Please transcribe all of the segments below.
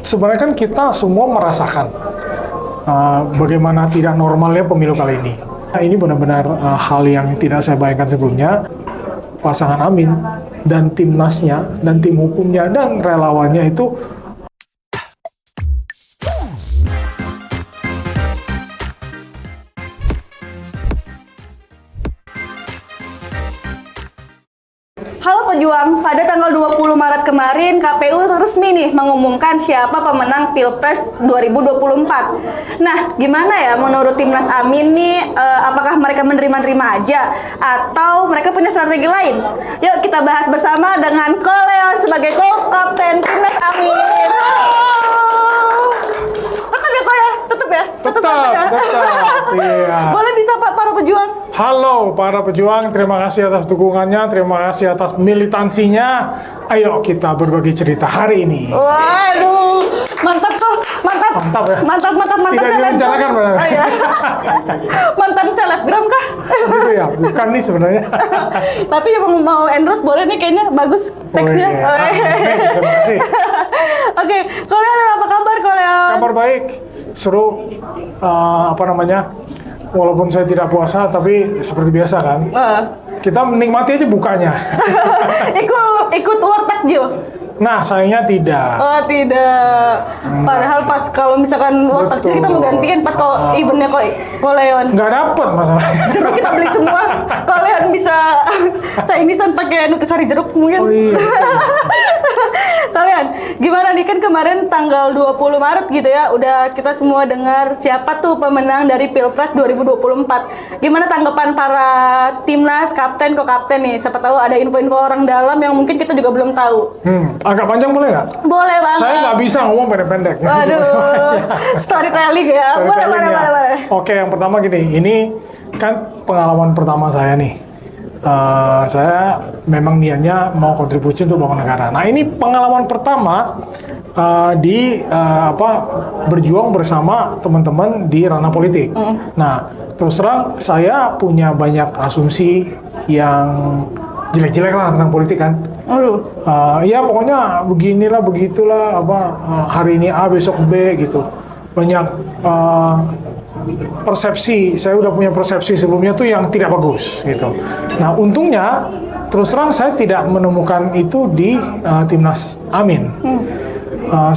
sebenarnya kan kita semua merasakan bagaimana tidak normalnya pemilu kali ini. Nah, ini benar-benar hal yang tidak saya bayangkan sebelumnya. Pasangan Amin dan timnasnya dan tim hukumnya dan relawannya itu Halo pejuang, pada tanggal 20 Maret kemarin KPU resmi nih mengumumkan siapa pemenang Pilpres 2024. Nah, gimana ya menurut Timnas Amin nih, apakah mereka menerima-nerima aja atau mereka punya strategi lain? Yuk kita bahas bersama dengan Ko Leon sebagai co-kapten Timnas Amin. Tetap ya Ko ya? Tetap ya? tetap. Iya. Boleh disapa para pejuang? Halo para pejuang, terima kasih atas dukungannya, terima kasih atas militansinya. Ayo kita berbagi cerita hari ini. Waduh, mantap kok, mantap. Mantap ya? Mantap Tidak direncanakan benar. Oh, iya. Mantan selebgram kah? Gitu ya, bukan nih sebenarnya. Tapi yang mau endorse boleh nih, kayaknya bagus teksnya. Oh, iya. Terima kasih. Oke, kalian apa kabar kalian? Kabar baik, seru. Walaupun saya tidak puasa, tapi seperti biasa kan. Kita menikmati aja bukanya. ikut war takjil. Nah, sayangnya tidak. Oh tidak. Padahal pas kalau misalkan war takjil kita mau gantiin pas kalau eventnya Leon. Nggak dapet masalahnya. Jeruk kita beli semua. Kalian bisa Chinese-an pakai nutrisari jeruk mungkin. Oh iya. Kalian gimana nih, kan kemarin tanggal 20 Maret gitu ya, udah kita semua dengar siapa tuh pemenang dari Pilpres 2024. Gimana tanggapan para timnas, kapten, co-kapten nih? Siapa tahu ada info-info orang dalam yang mungkin kita juga belum tahu. Agak panjang boleh nggak? Boleh banget. Saya nggak bisa ngomong pendek-pendek. Waduh, storytelling ya. Boleh. Oke, yang pertama gini, ini kan pengalaman pertama saya nih. Saya memang niatnya mau kontribusi untuk bangun negara. Nah, ini pengalaman pertama berjuang bersama teman-teman di ranah politik. Nah, terus terang saya punya banyak asumsi yang jelek-jelek lah tentang politik kan. Ya pokoknya beginilah begitulah, hari ini A besok B gitu. Banyak persepsi, saya udah punya persepsi sebelumnya tuh yang tidak bagus gitu. Nah, untungnya terus terang saya tidak menemukan itu di Timnas Amin.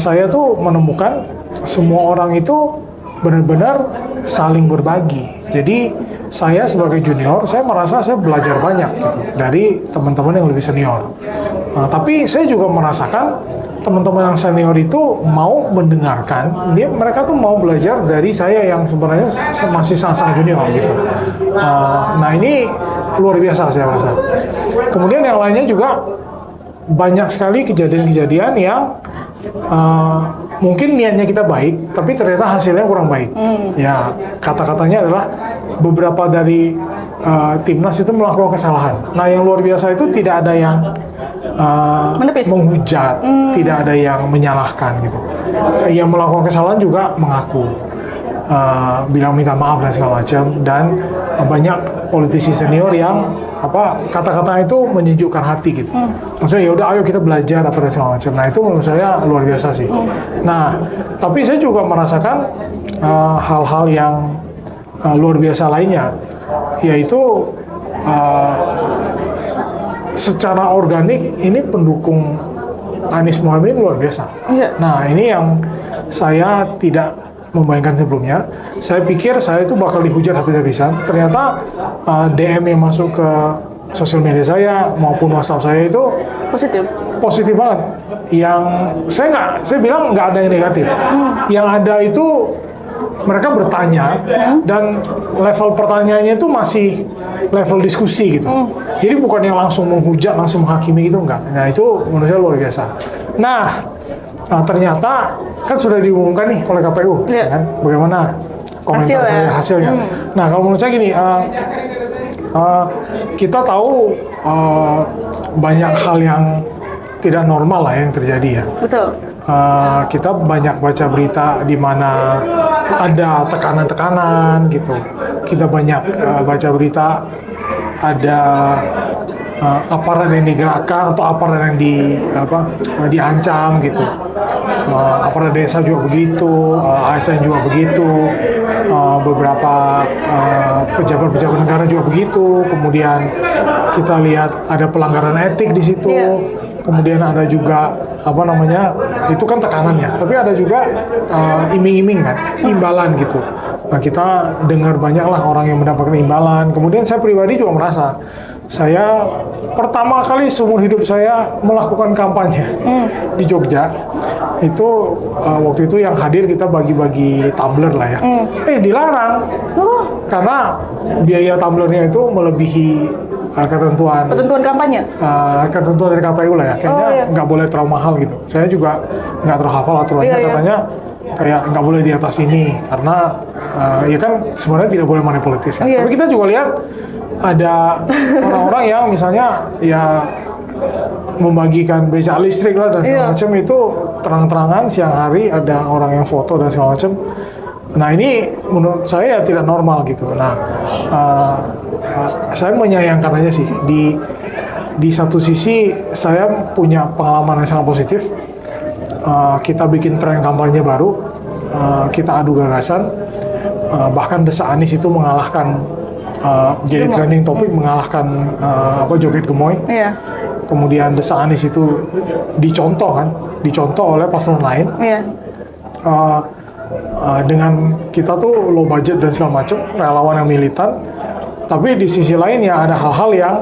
Saya tuh menemukan semua orang itu benar-benar saling berbagi. Jadi saya sebagai junior, saya merasa saya belajar banyak gitu dari teman-teman yang lebih senior. Tapi saya juga merasakan teman-teman yang senior itu mau mendengarkan, mereka tuh mau belajar dari saya yang sebenarnya masih sangat-sangat junior gitu. Nah, ini luar biasa saya rasa. Kemudian yang lainnya juga banyak sekali kejadian-kejadian yang mungkin niatnya kita baik, tapi ternyata hasilnya kurang baik. Ya, kata-katanya adalah beberapa dari timnas itu melakukan kesalahan. Nah, yang luar biasa itu tidak ada yang menghujat, tidak ada yang menyalahkan gitu. Yang melakukan kesalahan juga mengaku, bilang minta maaf dan segala macam. Dan banyak politisi senior yang kata-kata itu menyejukkan hati gitu. Maksudnya ya udah ayo kita belajar apa dan segala macam. Nah, itu menurut saya luar biasa sih. Nah, tapi saya juga merasakan hal-hal yang luar biasa lainnya, yaitu secara organik ini pendukung Anies Mohaimin luar biasa. Nah, ini yang saya tidak membayangkan sebelumnya. Saya pikir saya itu bakal dihujat habis-habisan. Ternyata DM yang masuk ke sosial media saya maupun WhatsApp saya itu positif banget. Yang saya bilang nggak ada yang negatif. Yang ada itu mereka bertanya dan level pertanyaannya itu masih level diskusi gitu. Jadi bukan yang langsung menghujat, langsung menghakimi gitu, enggak. Nah, itu menurut saya luar biasa. Nah, ternyata kan sudah diumumkan nih oleh KPU, kan? Bagaimana komentar saya hasilnya? Nah, kalau menurut saya gini, kita tahu banyak hal yang tidak normal lah yang terjadi ya. Betul. Kita banyak baca berita di mana ada tekanan-tekanan gitu. Kita banyak baca berita ada aparat yang digerakkan atau aparat yang diancam gitu. Aparat desa juga begitu, ASN juga begitu, beberapa pejabat-pejabat negara juga begitu. Kemudian kita lihat ada pelanggaran etik di situ. Kemudian ada juga itu kan tekanannya, tapi ada juga iming-iming kan, imbalan gitu. Nah, kita dengar banyak lah orang yang mendapatkan imbalan. Kemudian saya pribadi juga merasa, saya pertama kali seumur hidup saya melakukan kampanye di Jogja. Itu waktu itu yang hadir kita bagi-bagi tumbler lah ya. Dilarang karena biaya tumblernya itu melebihi ketentuan kampanye. Ketentuan dari KPU lah ya. Kayaknya nggak boleh terlalu mahal gitu. Saya juga nggak terlalu hafal aturannya. Katanya kayak nggak boleh di atas ini karena ya kan sebenarnya tidak boleh money politis ya. Tapi kita juga lihat ada orang-orang yang misalnya ya membagikan beca listrik lah dan segala macam, itu terang-terangan siang hari ada orang yang foto dan segala macam. Nah, ini menurut saya tidak normal gitu. Nah, saya menyayangkan aja sih, di satu sisi saya punya pengalaman yang sangat positif. Kita bikin tren kampanye baru, kita adu gagasan, bahkan Desa Anies itu mengalahkan, jadi trending topik, mengalahkan joget gemoy. Kemudian Desa Anies itu dicontoh oleh paslon lain. Dengan kita tuh low budget dan segala macam, relawan yang militan. Tapi di sisi lain ya ada hal-hal yang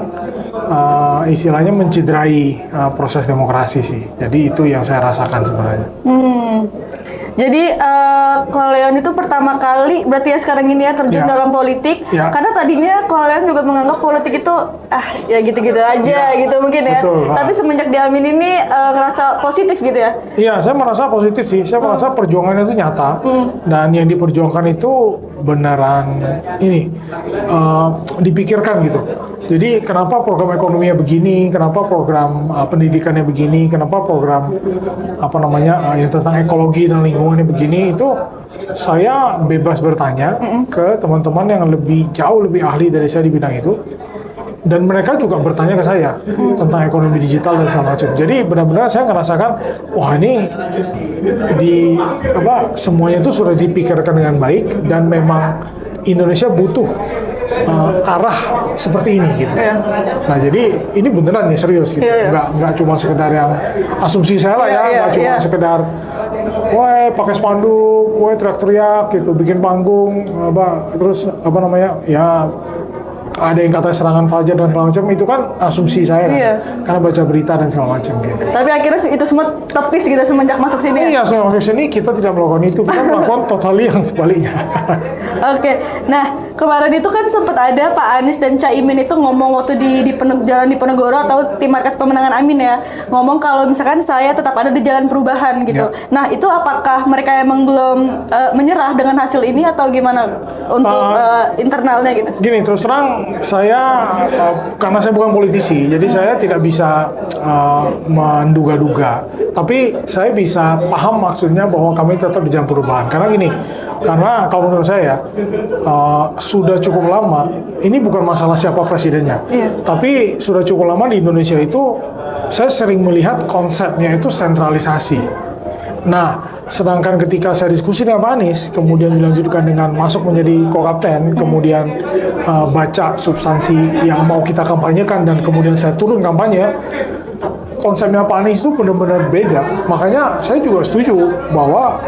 istilahnya mencederai proses demokrasi sih. Jadi itu yang saya rasakan sebenarnya. Jadi Koleon itu pertama kali berarti ya sekarang ini ya terjun dalam politik. Karena tadinya Koleon juga menganggap politik itu ya gitu-gitu aja gitu mungkin ya. Betul, tapi semenjak di Amin ini ngerasa positif gitu ya? Iya, saya merasa positif sih. Saya merasa perjuangannya itu nyata. Dan yang diperjuangkan itu beneran ini dipikirkan gitu. Jadi kenapa program ekonominya begini, kenapa program pendidikannya begini, kenapa program yang tentang ekologi dan lingkungannya begini, itu saya bebas bertanya ke teman-teman yang jauh lebih ahli dari saya di bidang itu. Dan mereka juga bertanya ke saya tentang ekonomi digital dan segala macam. Jadi benar-benar saya ngerasakan, wah ini semuanya itu sudah dipikirkan dengan baik dan memang Indonesia butuh arah seperti ini gitu. Nah, jadi ini beneran nih serius gitu. Nggak cuma sekedar yang asumsi saya lah ya, nggak cuma sekedar woi pakai spanduk, woi teriak-teriak gitu, bikin panggung terus ya ada yang kata serangan fajar dan segala macam, itu kan asumsi saya kan, karena baca berita dan segala macam gitu. Tapi akhirnya itu semua tepis gitu semenjak masuk sini. Iya, semenjak masuk sini kita tidak melakukan itu, kita melakukan totally yang sebaliknya. Oke, nah kemarin itu kan sempat ada Pak Anies dan Caimin itu ngomong waktu di Jalan Diponegoro atau tim markas pemenangan Amin ya, ngomong kalau misalkan saya tetap ada di jalan perubahan gitu. Nah itu apakah mereka emang belum menyerah dengan hasil ini atau gimana untuk internalnya gitu? Gini, terus terang saya karena saya bukan politisi, jadi saya tidak bisa menduga-duga. Tapi saya bisa paham maksudnya bahwa kami tetap di jalan perubahan. Karena gini, karena kalau menurut saya sudah cukup lama, ini bukan masalah siapa presidennya, tapi sudah cukup lama di Indonesia itu saya sering melihat konsepnya itu sentralisasi. Nah, sedangkan ketika saya diskusi dengan Pak Anies, kemudian dilanjutkan dengan masuk menjadi kokapten, kemudian baca substansi yang mau kita kampanyekan, dan kemudian saya turun kampanye, konsepnya Pak Anies itu benar-benar beda. Makanya saya juga setuju bahwa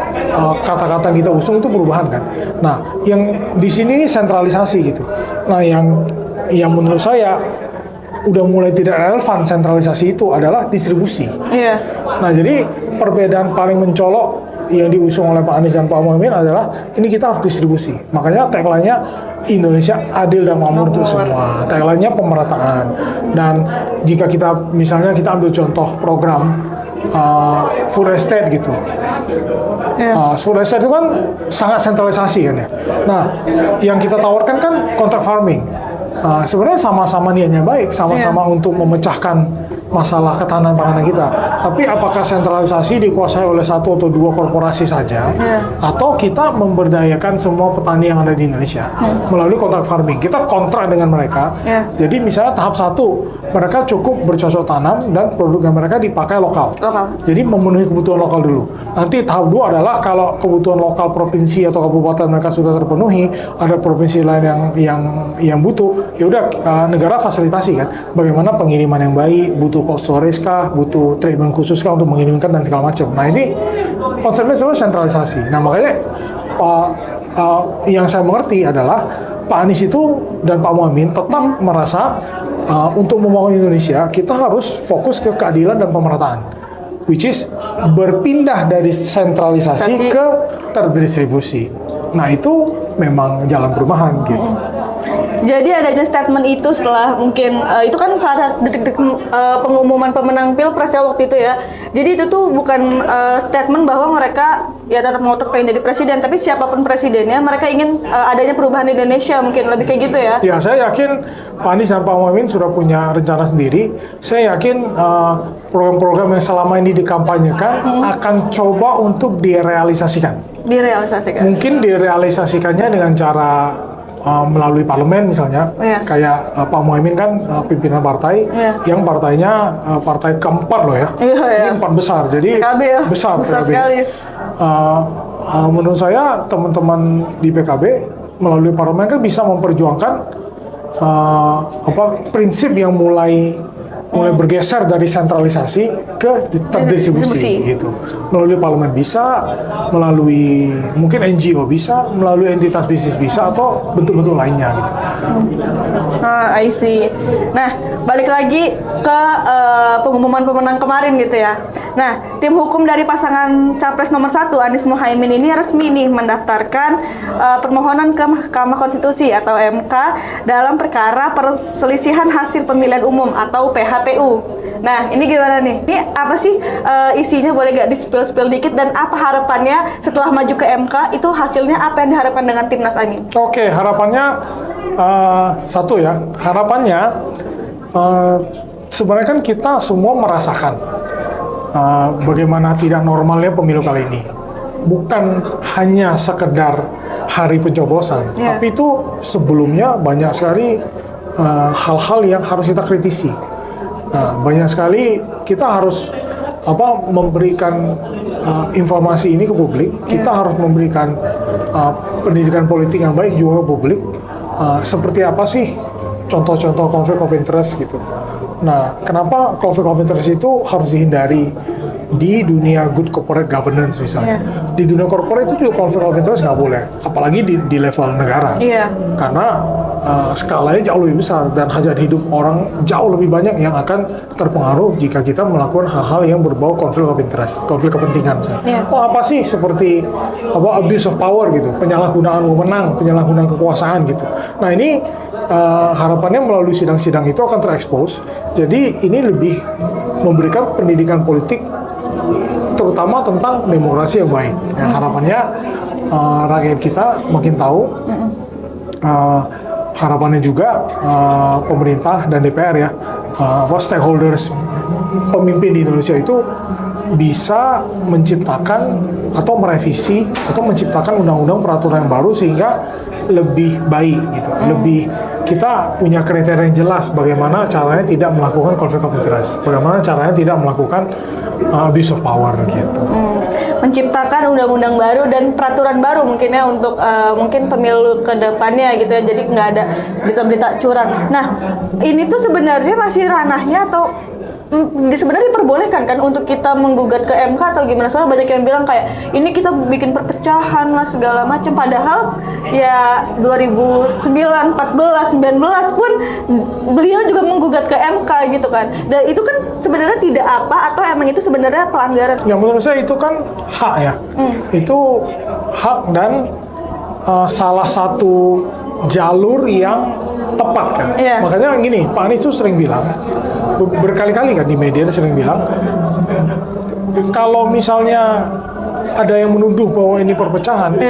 kata-kata kita usung itu perubahan kan. Nah, yang di sini ini sentralisasi gitu. Nah, yang menurut saya udah mulai tidak relevan sentralisasi itu adalah distribusi. Nah, jadi perbedaan paling mencolok yang diusung oleh Pak Anies dan Pak Muhaimin adalah ini kita harus distribusi. Makanya tagline-nya Indonesia adil dan makmur untuk semua. Tagline-nya pemerataan. Dan jika kita misalnya kita ambil contoh program food estate gitu. Food estate itu kan sangat sentralisasi kan ya. Nah, yang kita tawarkan kan contract farming. Sebenarnya sama-sama niatnya baik, sama-sama untuk memecahkan masalah ketahanan pangan kita. Tapi apakah sentralisasi dikuasai oleh satu atau dua korporasi saja, atau kita memberdayakan semua petani yang ada di Indonesia melalui kontrak farming? Kita kontrak dengan mereka. Jadi misalnya tahap 1, mereka cukup bercocok tanam dan produknya mereka dipakai lokal. Jadi memenuhi kebutuhan lokal dulu. Nanti tahap 2 adalah kalau kebutuhan lokal provinsi atau kabupaten mereka sudah terpenuhi, ada provinsi lain yang butuh, ya udah negara fasilitasi kan. Bagaimana pengiriman yang baik, butuh cold storage kah, butuh treatment khusus kah untuk mengirimkan dan segala macam. Nah ini konsepnya sebenarnya sentralisasi. Nah makanya yang saya mengerti adalah Pak Anies itu dan Pak Muhaimin tetap merasa untuk membangun Indonesia kita harus fokus ke keadilan dan pemerataan, which is berpindah dari sentralisasi ke terdistribusi. Nah itu memang jalan perubahan gitu. Jadi adanya statement itu setelah mungkin itu kan saat detik-detik pengumuman pemenang Pilpres ya waktu itu ya. Jadi itu tuh bukan statement bahwa mereka ya tetap mau pengen jadi presiden, tapi siapapun presidennya mereka ingin adanya perubahan di Indonesia, mungkin lebih kayak gitu ya. Ya saya yakin Pak Anies dan Pak Muhaimin sudah punya rencana sendiri. Saya yakin program-program yang selama ini dikampanyekan akan coba untuk direalisasikan. Mungkin direalisasikannya dengan cara melalui parlemen misalnya, kayak Pak Muhaimin kan pimpinan partai, yang partainya partai keempat loh ya, ini 4 besar, jadi PKB ya, besar sekali. Menurut saya teman-teman di PKB melalui parlemen kan bisa memperjuangkan prinsip yang mulai bergeser dari sentralisasi ke terdistribusi gitu. Melalui parlemen bisa, melalui mungkin NGO bisa, melalui entitas bisnis bisa, atau bentuk-bentuk lainnya gitu. I see. Nah, balik lagi ke pengumuman pemenang kemarin gitu ya. Nah, tim hukum dari pasangan Capres nomor 1 Anies Muhaimin ini resmi nih mendaftarkan permohonan ke Mahkamah Konstitusi atau MK dalam perkara perselisihan hasil pemilihan umum atau PHPU. Nah, ini gimana nih? Ini apa sih isinya, boleh gak di-spill dikit, dan apa harapannya setelah maju ke MK itu hasilnya apa yang diharapkan dengan Timnas Amin? Oke, harapannya satu ya, harapannya sebenarnya kan kita semua merasakan bagaimana tidak normalnya pemilu kali ini. Bukan hanya sekedar hari pencoblosan, tapi itu sebelumnya banyak sekali hal-hal yang harus kita kritisi. Nah, banyak sekali kita harus memberikan informasi ini ke publik. Kita harus memberikan pendidikan politik yang baik juga ke publik. Seperti apa sih contoh-contoh konflik of interest gitu. Nah, kenapa konflik of interest itu harus dihindari di dunia good corporate governance misalnya. Di dunia corporate itu juga konflik of interest nggak boleh, apalagi di level negara. Karena skalanya jauh lebih besar dan hajat hidup orang jauh lebih banyak yang akan terpengaruh jika kita melakukan hal-hal yang berbau konflik of interest, konflik kepentingan misalnya. Apa sih seperti abuse of power gitu, penyalahgunaan wewenang, penyalahgunaan kekuasaan gitu. Nah ini harapannya melalui sidang-sidang itu akan terekspos. Jadi ini lebih memberikan pendidikan politik terutama tentang demokrasi yang baik. Ya, harapannya rakyat kita makin tahu. Harapannya juga pemerintah dan DPR ya, stakeholders, pemimpin di Indonesia itu bisa menciptakan atau merevisi atau menciptakan undang-undang peraturan yang baru sehingga lebih baik gitu, lebih kita punya kriteria yang jelas bagaimana caranya tidak melakukan konflik of interest, bagaimana caranya tidak melakukan abuse of power gitu. Menciptakan undang-undang baru dan peraturan baru mungkin ya untuk mungkin pemilu ke depannya gitu ya, jadi nggak ada berita-berita curang. Nah, ini tuh sebenarnya masih ranahnya atau sebenarnya diperbolehkan kan untuk kita menggugat ke MK atau gimana? Soalnya banyak yang bilang kayak ini kita bikin perpecahan lah segala macam, padahal ya 2009, 14, 19 pun beliau juga menggugat ke MK gitu kan. Dan itu kan sebenarnya tidak apa atau emang itu sebenarnya pelanggaran? Ya menurut saya itu kan hak ya. Itu hak dan salah satu jalur yang tepat kan. Makanya gini, Pak Anies itu sering bilang, berkali-kali kan di media dia sering bilang, kalau misalnya ada yang menuduh bahwa ini perpecahan,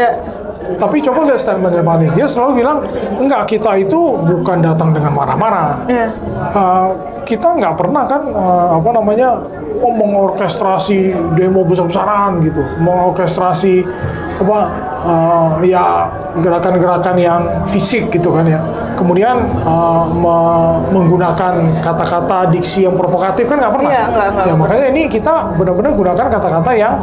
Tapi coba lihat statementnya Pak Anies, dia selalu bilang, enggak, kita itu bukan datang dengan marah-marah. Iya. Kita nggak pernah kan, mengorkestrasi demo besar-besaran gitu, mengorkestrasi gerakan-gerakan yang fisik gitu kan ya. Kemudian menggunakan kata-kata diksi yang provokatif kan nggak pernah. Iya, nggak. Ya makanya ini kita benar-benar gunakan kata-kata yang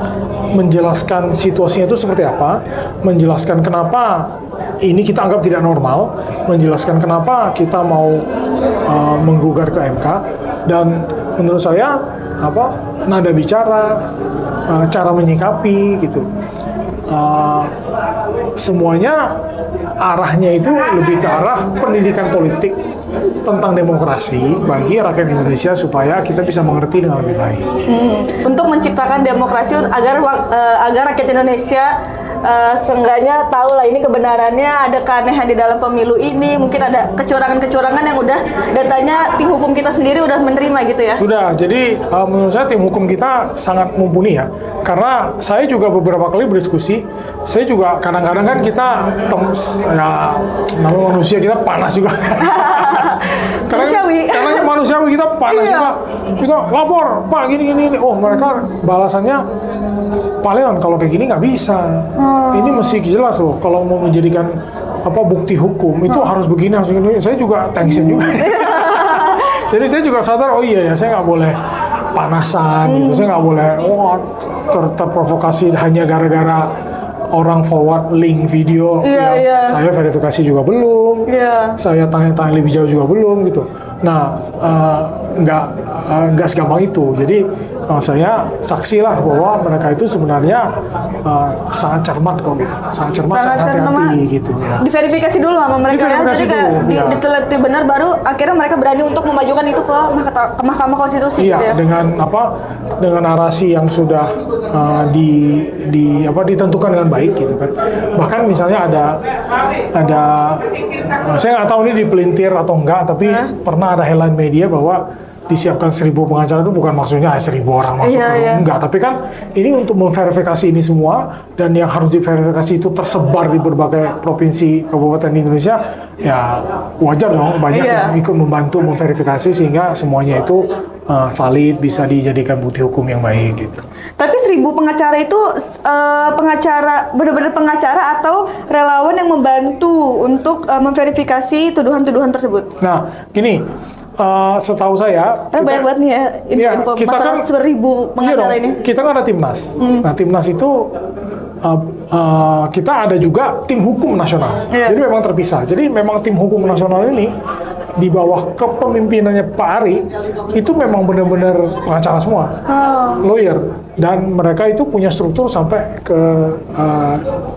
menjelaskan situasinya itu seperti apa, menjelaskan kenapa ini kita anggap tidak normal, menjelaskan kenapa kita mau menggugat ke MK, dan menurut saya nada bicara, cara menyikapi gitu, semuanya arahnya itu lebih ke arah pendidikan politik tentang demokrasi bagi rakyat Indonesia supaya kita bisa mengerti dengan lebih baik. Untuk menciptakan demokrasi agar rakyat Indonesia seenggaknya tahu lah ini kebenarannya, ada keanehan di dalam pemilu ini, mungkin ada kecurangan-kecurangan yang udah datanya tim hukum kita sendiri udah menerima gitu ya. Sudah, jadi menurut saya tim hukum kita sangat mumpuni ya, karena saya juga beberapa kali berdiskusi, saya juga kadang-kadang kan kita namanya manusia kita panas juga. Manusiawi. Karena manusiawi kita panas juga, kita lapor Pak gini, oh mereka balasannya palingan kalau kayak gini nggak bisa. Ini mesti jelas loh kalau mau menjadikan bukti hukum itu harus begini. Saya juga tension juga. Jadi saya juga sadar, oh iya ya, saya nggak boleh panasan gitu, saya nggak boleh terprovokasi hanya gara-gara orang forward link video yang saya verifikasi juga belum, saya tanya-tanya lebih jauh juga belum gitu. Nah, nggak segampang itu. Jadi saya saksi lah bahwa mereka itu sebenarnya sangat cermat kok gitu, sangat cermat, sangat hati-hati gitu ya. Diverifikasi dulu sama mereka ya, jadi kayak diteliti benar baru akhirnya mereka berani untuk memajukan itu ke Mahkamah Konstitusi. Iya, gitu ya. dengan narasi yang sudah ditentukan dengan baik gitu kan. Bahkan misalnya ada saya nggak tahu ini dipelintir atau enggak, tapi pernah ada headline media bahwa disiapkan 1.000 pengacara itu bukan maksudnya 1.000 orang masuk enggak, tapi kan ini untuk memverifikasi ini semua, dan yang harus diverifikasi itu tersebar di berbagai provinsi kabupaten di Indonesia, ya wajar dong banyak yang ikut membantu memverifikasi sehingga semuanya itu valid, bisa dijadikan bukti hukum yang baik gitu. Tapi 1.000 pengacara itu pengacara benar-benar pengacara atau relawan yang membantu untuk memverifikasi tuduhan-tuduhan tersebut? Nah, gini, setahu saya, banyak banget nih ya info kita masalah kan 1.000 pengacara ini. Kita kan ada Timnas. Nah, Timnas itu kita ada juga tim hukum nasional. Jadi memang terpisah. Jadi memang tim hukum nasional ini di bawah kepemimpinannya Pak Ari itu memang benar-benar pengacara semua, lawyer, dan mereka itu punya struktur sampai ke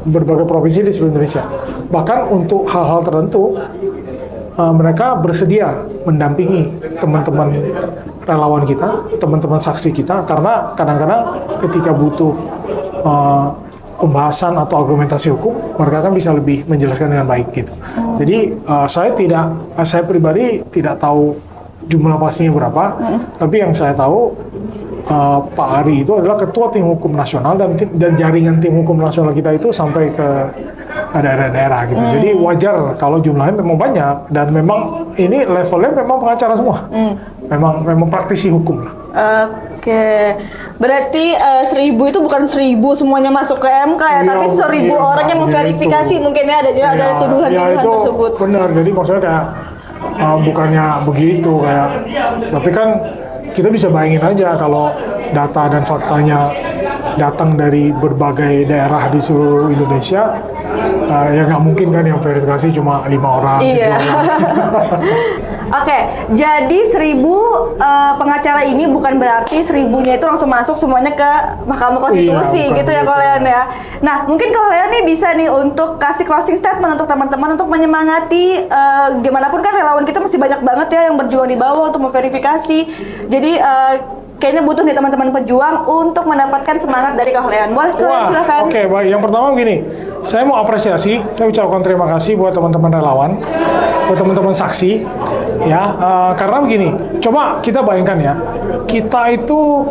berbagai provinsi di seluruh Indonesia. Bahkan untuk hal-hal tertentu mereka bersedia mendampingi teman-teman relawan kita, teman-teman saksi kita, karena kadang-kadang ketika butuh pembahasan atau argumentasi hukum, mereka kan bisa lebih menjelaskan dengan baik gitu. Jadi saya pribadi tidak tahu jumlah pastinya berapa, tapi yang saya tahu Pak Ari itu adalah ketua tim hukum nasional, dan jaringan tim hukum nasional kita itu sampai ke daerah-daerah gitu. Jadi wajar kalau jumlahnya memang banyak, dan memang ini levelnya memang pengacara semua. Memang praktisi hukum lah. Oke. Berarti 1.000 itu bukan 1.000 semuanya masuk ke MK ya, tapi 1.000 orang yang memverifikasi mungkin ya, ada tuduhan-tuduhan tersebut. Benar. Jadi maksudnya kayak bukannya begitu kayak, tapi kan kita bisa bayangin aja kalau data dan faktanya datang dari berbagai daerah di seluruh Indonesia, ya nggak mungkin kan yang verifikasi cuma 5 orang. Iya. Oke, jadi 1.000 pengacara ini bukan berarti 1.000-nya itu langsung masuk semuanya ke Mahkamah Konstitusi gitu ya, Koleon ya. Nah, mungkin Koleon nih bisa nih untuk kasih closing statement untuk teman-teman untuk menyemangati, gimana pun kan relawan kita masih banyak banget ya yang berjuang di bawah untuk memverifikasi. Jadi kayaknya butuh nih teman-teman pejuang untuk mendapatkan semangat dari Koleon. Boleh, silakan. Oke, baik. Yang pertama begini, saya mau apresiasi, saya ucapkan terima kasih buat teman-teman relawan, buat teman-teman saksi, Ya, karena begini, coba kita bayangkan ya, kita itu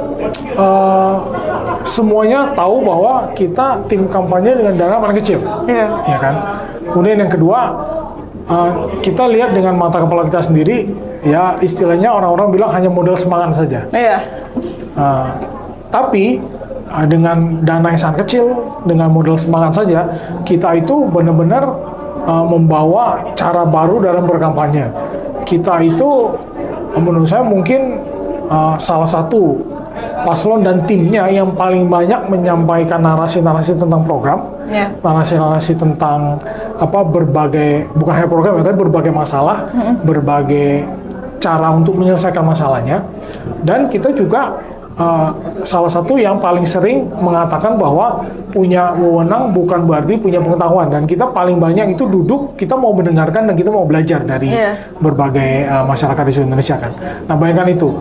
semuanya tahu bahwa kita tim kampanye dengan dana paling kecil, ya kan. Kemudian yang kedua, kita lihat dengan mata kepala kita sendiri, ya istilahnya orang-orang bilang hanya modal semangat saja. Tapi dengan dana yang sangat kecil, dengan modal semangat saja, kita itu benar-benar membawa cara baru dalam berkampanye. Kita itu, menurut saya mungkin salah satu paslon dan timnya yang paling banyak menyampaikan narasi-narasi tentang program, narasi-narasi tentang berbagai, bukan hanya program, tapi berbagai masalah, berbagai cara untuk menyelesaikan masalahnya. Dan kita juga salah satu yang paling sering mengatakan bahwa punya wewenang bukan berarti punya pengetahuan, dan kita paling banyak itu duduk, kita mau mendengarkan dan kita mau belajar dari berbagai masyarakat di seluruh Indonesia kan. Nah, bayangkan itu.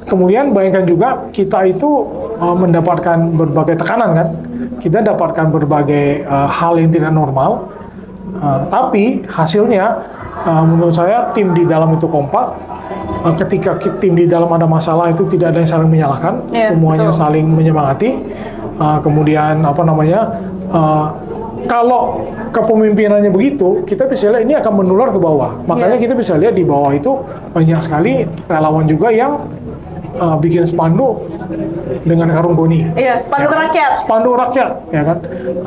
Kemudian bayangkan juga kita itu mendapatkan berbagai tekanan kan, kita dapatkan berbagai hal yang tidak normal, tapi hasilnya menurut saya tim di dalam itu kompak. Ketika tim di dalam ada masalah itu tidak ada yang saling menyalahkan, semuanya betul. Saling menyemangati. Kemudian kalau kepemimpinannya begitu, kita bisa lihat ini akan menular ke bawah. Makanya kita bisa lihat di bawah itu banyak sekali relawan juga yang bikin spanduk dengan karung goni. Spanduk rakyat. Spanduk rakyat, ya kan.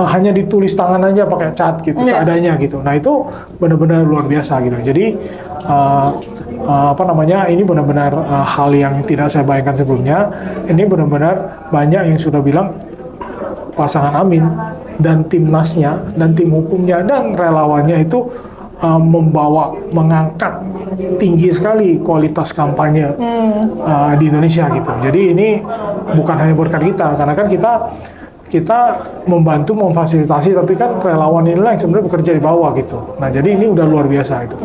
Hanya ditulis tangan aja pakai cat gitu, seadanya gitu. Nah itu benar-benar luar biasa gitu. Jadi ini benar-benar hal yang tidak saya bayangkan sebelumnya. Ini benar-benar banyak yang sudah bilang pasangan Amin dan timnasnya dan tim hukumnya dan relawannya itu mengangkat tinggi sekali kualitas kampanye di Indonesia gitu. Jadi ini bukan hanya berkat kita, karena kan kita membantu memfasilitasi, tapi kan relawan inilah yang sebenarnya bekerja di bawah gitu. Nah jadi ini udah luar biasa itu.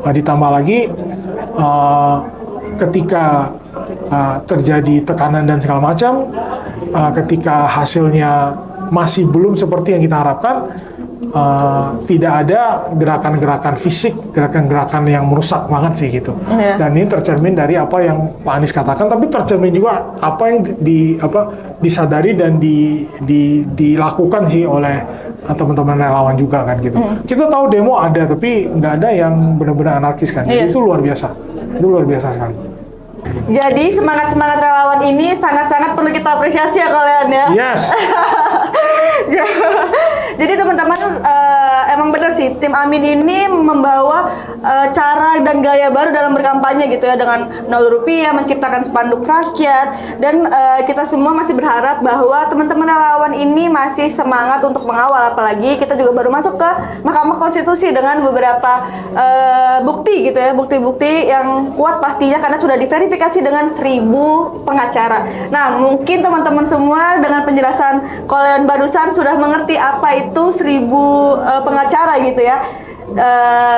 Ditambah lagi ketika terjadi tekanan dan segala macam, ketika hasilnya masih belum seperti yang kita harapkan, tidak ada gerakan-gerakan fisik, gerakan-gerakan yang merusak banget sih gitu. Dan ini tercermin dari apa yang Pak Anies katakan, tapi tercermin juga apa yang disadari dan dilakukan sih oleh teman-teman relawan juga kan gitu. Kita tahu demo ada, tapi nggak ada yang benar-benar anarkis kan. Jadi itu luar biasa. Itu luar biasa sekali. Jadi semangat-semangat relawan ini sangat-sangat perlu kita apresiasi ya kalian ya. Yes. Jadi teman-teman emang benar sih, tim Amin ini membawa cara dan gaya baru dalam berkampanye gitu ya, dengan 0 rupiah, menciptakan spanduk rakyat, dan kita semua masih berharap bahwa teman-teman relawan ini masih semangat untuk mengawal, apalagi kita juga baru masuk ke Mahkamah Konstitusi dengan beberapa bukti gitu ya, bukti-bukti yang kuat pastinya karena sudah diverifikasi dengan 1000 pengacara. Nah, mungkin teman-teman semua dengan penjelasan kalian barusan sudah mengerti apa itu 1000 pengacara gitu ya.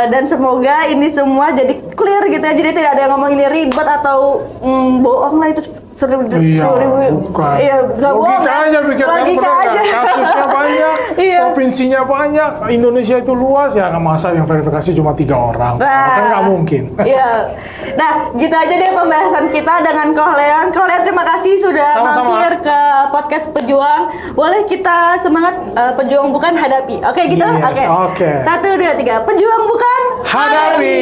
Dan semoga ini semua jadi clear gitu ya, jadi tidak ada yang ngomong ini ribet atau bohong lah itu. Bukan. Nggak bohong. Logika aja. Kasusnya banyak, provinsinya banyak, Indonesia itu luas ya, masa yang verifikasi cuma 3 orang. Kan nggak mungkin. Nah, gitu aja deh pembahasan kita dengan Kohleon. Kohleon, terima kasih sudah mampir ke podcast Pejuang. Boleh kita semangat, pejuang bukan hadapi. Oke, gitu? Oke. 1, 2, 3. Pejuang bukan hadapi.